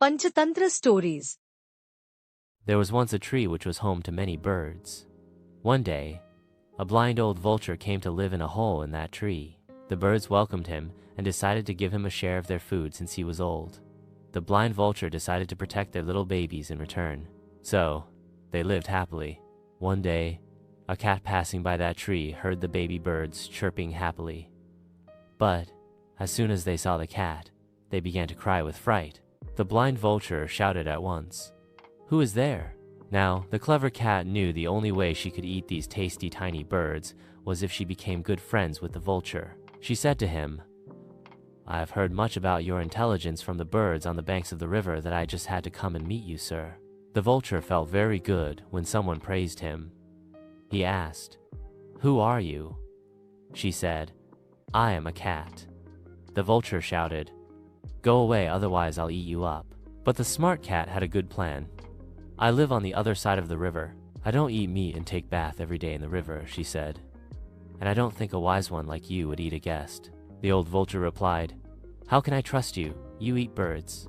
Panchtantra stories. There was once a tree which was home to many birds. One day, a blind old vulture came to live in a hole in that tree. The birds welcomed him and decided to give him a share of their food since he was old. The blind vulture decided to protect their little babies in return. So, they lived happily. One day, a cat passing by that tree heard the baby birds chirping happily. But, as soon as they saw the cat, they began to cry with fright. The blind vulture shouted at once, "Who is there?" Now, the clever cat knew the only way she could eat these tasty tiny birds was if she became good friends with the vulture. She said to him, "I have heard much about your intelligence from the birds on the banks of the river that I just had to come and meet you, sir." The vulture felt very good when someone praised him. He asked, "Who are you?" She said, "I am a cat." The vulture shouted, "Go away, otherwise I'll eat you up." But the smart cat had a good plan. "I live on the other side of the river. I don't eat meat and take bath every day in the river," she said. "And I don't think a wise one like you would eat a guest." The old vulture replied, "How can I trust you? You eat birds."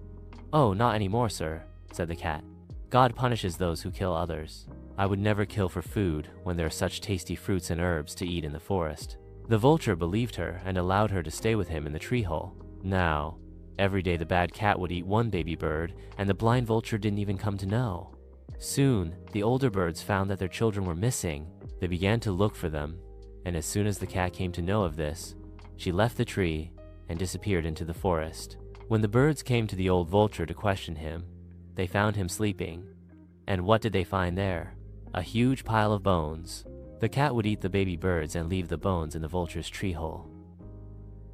"Oh, not anymore, sir," said the cat. "God punishes those who kill others. I would never kill for food when there are such tasty fruits and herbs to eat in the forest." The vulture believed her and allowed her to stay with him in the tree hole. Now, every day the bad cat would eat one baby bird, and the blind vulture didn't even come to know. Soon, the older birds found that their children were missing. They began to look for them, and as soon as the cat came to know of this, she left the tree and disappeared into the forest. When the birds came to the old vulture to question him, they found him sleeping. And what did they find there? A huge pile of bones. The cat would eat the baby birds and leave the bones in the vulture's tree hole.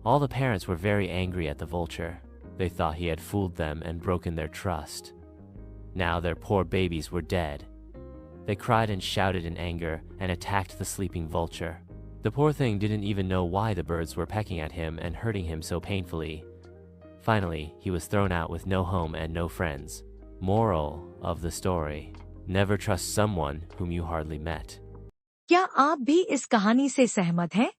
All the parents were very angry at the vulture. They thought he had fooled them and broken their trust. Now their poor babies were dead. They cried and shouted in anger and attacked the sleeping vulture. The poor thing didn't even know why the birds were pecking at him and hurting him so painfully. Finally, he was thrown out with no home and no friends. Moral of the story: never trust someone whom you hardly met. क्या आप भी इस कहानी से सहमत हैं?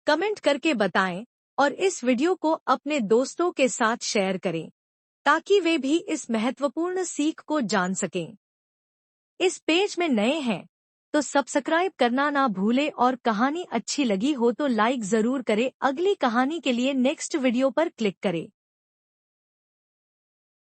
Comment करके बताएं और इस वीडियो को अपने दोस्तों के साथ शेयर करें ताकि वे भी इस महत्वपूर्ण सीख को जान सकें। इस पेज में नए हैं तो सब्सक्राइब करना ना भूलें और कहानी अच्छी लगी हो तो लाइक जरूर करें। अगली कहानी के लिए नेक्स्ट वीडियो पर क्लिक करें।